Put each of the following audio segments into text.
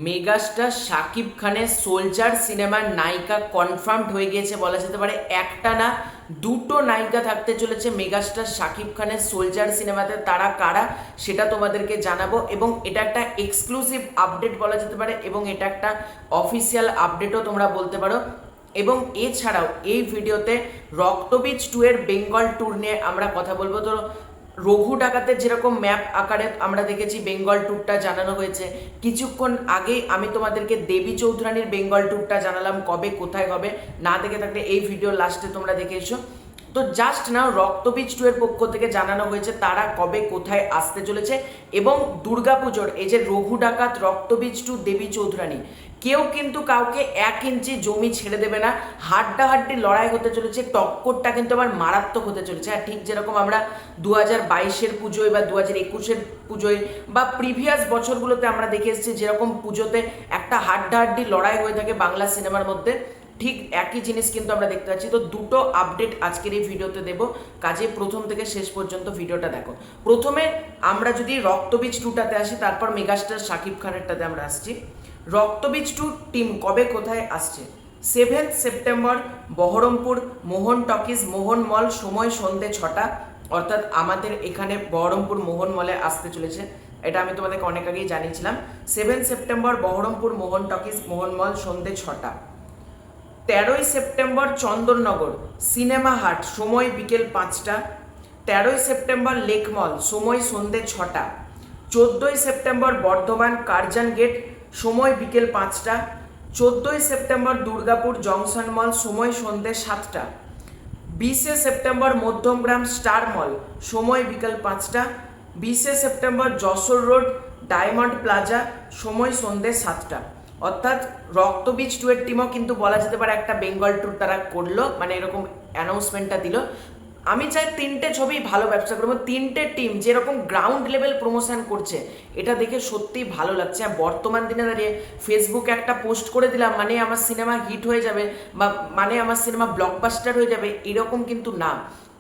Megastar Shakib খানের soldier সিনেমার নায়িকা কনফার্মড হয়ে গিয়েছে বলা যেতে পারে। একটা না দুটো নায়িকা থাকতে চলেছে মেগাস্টার শাকিব খানের সোলজার সিনেমাতে। তারা কারা সেটা তোমাদেরকে জানাবো, এবং এটা একটা এক্সক্লুসিভ আপডেট বলা যেতে পারে, এবং এটা একটা অফিসিয়াল আপডেটও তোমরা বলতে পারো। এবং এছাড়াও এই ভিডিওতে রক্তবীজ 2 এর বেঙ্গল ট্যুর নিয়ে আমরা কথা বলবো। তো রঘু ডাকাতের যেরকম ম্যাপ আকারে আমরা দেখেছি বেঙ্গল ট্যুরটা জানানো হয়েছে, কিছুক্ষণ আগেই আমি তোমাদেরকে দেবী চৌধুরানীর বেঙ্গল ট্যুরটা জানালাম কবে কোথায় হবে। না দেখে থাকলে এই ভিডিও লাস্টে তোমরা দেখে এসো। তো জাস্ট নাও রক্তবীজ 2 এর পক্ষ থেকে জানানো হয়েছে তারা কবে কোথায় আসতে চলেছে, এবং দুর্গাপুজোর এই যে রঘু ডাকাত, রক্তবীজ 2, দেবী চৌধুরানী, কেউ কিন্তু কাউকে 1 ইঞ্চি জমি ছেড়ে দেবে না। হাড্ডাহাড্ডি লড়াই হতে চলেছে, টক্করটা কিন্তু আবার মারাত্মক হতে চলেছে। আর ঠিক যেরকম আমরা 2022-এর পুজোয় বা 2021-এর পুজোয় বা প্রিভিয়াস বছরগুলোতে আমরা দেখে এসেছি যেরকম পুজোতে একটা হাড্ডাহাড্ডি লড়াই হয়ে থাকে বাংলা সিনেমার মধ্যে, ঠিক একই জিনিস কিন্তু আমরা দেখতে পাচ্ছি। তো দুটো আপডেট আজকের এই ভিডিওতে দেব, কাজে প্রথম থেকে শেষ পর্যন্ত ভিডিওটা দেখো। প্রথমে আমরা যদি রক্তবীজ 2টাতে আসি, তারপর মেগাস্টার শাকিব খানেরটাতে আমরা আসছি। রক্তবীজ 2 টিম কবে কোথায় আসছে? 7 সেপ্টেম্বর বহরমপুর মোহন টকিজ মোহন মল, সময় সন্ধ্যে 6টা, অর্থাৎ আমাদের এখানে বহরমপুর মোহন মলে আসতে চলেছে। এটা আমি তোমাদেরকে অনেক আগেই জানিয়েছিলাম। 7 সেপ্টেম্বর বহরমপুর মোহন টকিজ মোহন মল, সন্ধ্যে 6টা। 13 সেপ্টেম্বর চন্দননগর সিনেমা হাট, সময় বিকেল 5টা। 13 সেপ্টেম্বর লেক মল, সময় সন্ধ্যে 6টা। 14 সেপ্টেম্বর বর্ধমান কার্জন গেট, সময় বিকেল 5টা। 14 সেপ্টেম্বর দুর্গাপুর জংশন মল, সময় সন্ধ্যে 7টা। 20 সেপ্টেম্বর মধ্যমগ্রাম স্টার মল, সময় বিকেল 5টা। 20 September Jessore road diamond plaza, সময় সন্ধ্যে 7টা। অর্থাৎ রক্তবীজ 2 এর টিমও কিন্তু বলা যেতে পারে একটা বেঙ্গল ট্যুর তারা করলো, মানে এরকম অ্যানাউন্সমেন্টটা দিল। আমি চাই 3টে ছবি ভালো ব্যবসা করবো। 3টে টিম যেরকম গ্রাউন্ড লেভেল প্রমোশন করছে, এটা দেখে সত্যিই ভালো লাগছে। আর বর্তমান দিনে দাঁড়িয়ে ফেসবুকে একটা পোস্ট করে দিলাম মানে আমার সিনেমা হিট হয়ে যাবে, বা মানে আমার সিনেমা ব্লকবাস্টার হয়ে যাবে, এরকম কিন্তু না।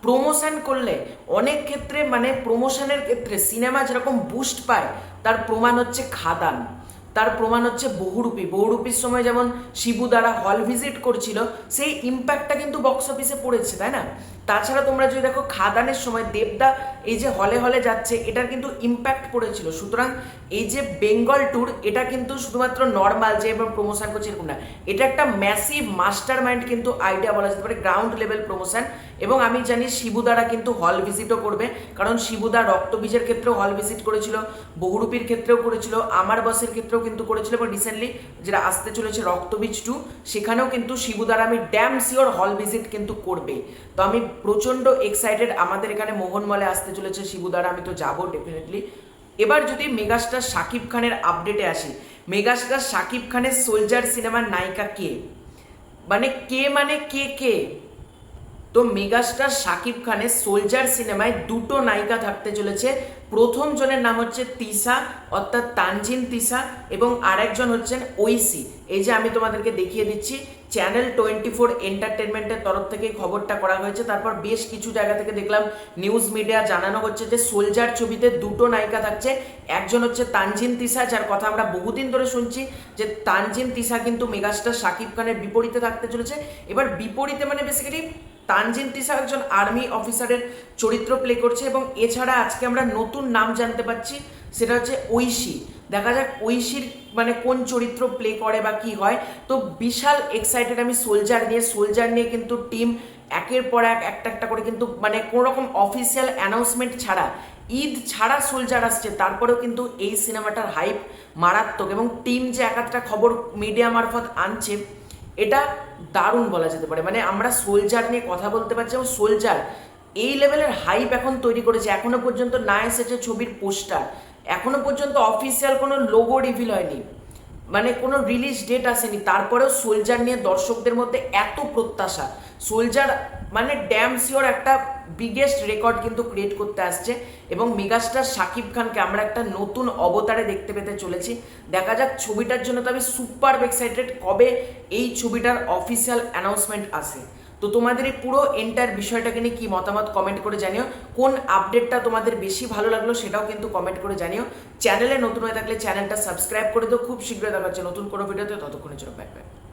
প্রমোশন করলে অনেক ক্ষেত্রে, মানে প্রমোশনের ক্ষেত্রে সিনেমা যেরকম বুস্ট পায়, তার প্রমাণ হচ্ছে খাদান, তার প্রমাণ হচ্ছে বহুরূপী। বহুরূপীর সময় যেমন শিবু দ্বারা হল ভিজিট করছিল, সেই ইম্প্যাক্টটা কিন্তু বক্স অফিসে পড়েছে, তাই না? তাছাড়া তোমরা যদি দেখো খাদানের সময় দেবদা এই যে হলে হলে যাচ্ছে, এটার কিন্তু ইম্প্যাক্ট পড়েছিল। সুতরাং এই যে বেঙ্গল ট্যুর, এটা কিন্তু শুধুমাত্র নর্মাল যে এবার প্রমোশন করছে এরকম না, এটা একটা ম্যাসিভ মাস্টার মাইন্ড কিন্তু আইডিয়া বলা যেতে পারে, গ্রাউন্ড লেভেল প্রমোশন। এবং আমি জানি শিবুদারা কিন্তু হল ভিজিটও করবে, কারণ শিবুদা রক্তবীজের ক্ষেত্রেও হল ভিজিট করেছিল, বহুরূপীর ক্ষেত্রেও করেছিল, আমার বসের ক্ষেত্রেও কিন্তু করেছিল, এবং রিসেন্টলি যেটা আসতে চলেছে রক্তবীজ 2, সেখানেও কিন্তু শিবুদারা আমি ড্যাম শিওর হল ভিজিট কিন্তু করবে। তো আমি প্রচণ্ড এক্সাইটেড, আমাদের এখানে মোহন মলে আসতে চলেছে শিবুদারা, আমি তো যাবো ডেফিনেটলি। এবার যদি মেগাস্টার শাকিব খানের আপডেটে আসি, মেগাস্টার শাকিব খানের সোলজার সিনেমার নায়িকা কে? মানে কে, মানে কে কে? তো মেগাস্টার শাকিব খানের সোলজার সিনেমায় দুটো নায়িকা থাকতে চলেছে। প্রথম জনের নাম হচ্ছে তিশা, অর্থাৎ তানজিন তিশা, এবং আরেকজন হচ্ছেন ঐশী। এই যে আমি তোমাদেরকে দেখিয়ে দিচ্ছি, চ্যানেল 24 এন্টারটেনমেন্টের তরফ থেকে খবরটা করা হয়েছে। তারপর বেশ কিছু জায়গা থেকে দেখলাম নিউজ মিডিয়া জানানো হচ্ছে যে সোলজার ছবিতে দুটো নায়িকা থাকছে। একজন হচ্ছে তানজিন তিশা, যার কথা আমরা বহুদিন ধরে শুনছি যে তানজিন তিশা কিন্তু মেগাস্টার শাকিব খানের বিপরীতে থাকতে চলেছে। এবার বিপরীতে মানে বেসিক্যালি তানজিন তিশা একজন আর্মি অফিসারের চরিত্র প্লে করছে, এবং এছাড়া আজকে আমরা নতুন নাম জানতে পারছি, সেটা হচ্ছে ঐশী। দেখা যাক ঐশীর মানে কোন চরিত্র প্লে করে বা কি হয়। তো বিশাল এক্সাইটেড আমি সোলজার নিয়ে কিন্তু টিম একের পর এক একটা একটা করে কিন্তু মানে কোনো রকম অফিসিয়াল অ্যানাউন্সমেন্ট ছাড়া, ঈদ ছাড়া সোলজার আসছে, তারপরেও কিন্তু এই সিনেমাটার হাইপ মারাত্মক। এবং টিম যে এক একটা খবর মিডিয়া মারফত আনছে, এটা দারুণ বলা যেতে পারে। মানে আমরা সোলজার নিয়ে কথা বলতে পারছি, এবং সোলজার এই লেভেলের হাইপ এখন তৈরি করেছে। এখনো পর্যন্ত না এসেছে ছবির পোস্টার, এখনো পর্যন্ত অফিসিয়াল কোনো লোগো রিভিল হয়নি, মানে কোনো রিলিজ ডেট আসেনি, তারপরেও সোলজার নিয়ে দর্শকদের মধ্যে এত প্রত্যাশা। সোলজার মানে ড্যাম শিওর একটা বিগেস্ট রেকর্ড কিন্তু ক্রিয়েট করতে আসছে, এবং মেগাস্টার শাকিব খানকে আমরা একটা নতুন অবতারে দেখতে পেতে চলেছি। দেখা যাক ছবিটার জন্য তো আমি সুপার এক্সাইটেড, কবে এই ছবিটার অফিসিয়াল অ্যানাউন্সমেন্ট আসে। তো তো তোমাদের এই পুরো এন্টার বিষয়টাকে নিয়ে কি মতামত কমেন্ট করে জানিও। কোন আপডেটটা তোমাদের বেশি ভালো লাগলো সেটাও কিন্তু কমেন্ট করে জানিও। চ্যানেলে নতুন হয়ে থাকলে চ্যানেলটা সাবস্ক্রাইব করে দিও। খুব শীঘ্রই দেখা হচ্ছে নতুন কোনো ভিডিওতে, ততক্ষণের জন্য বাই বাই।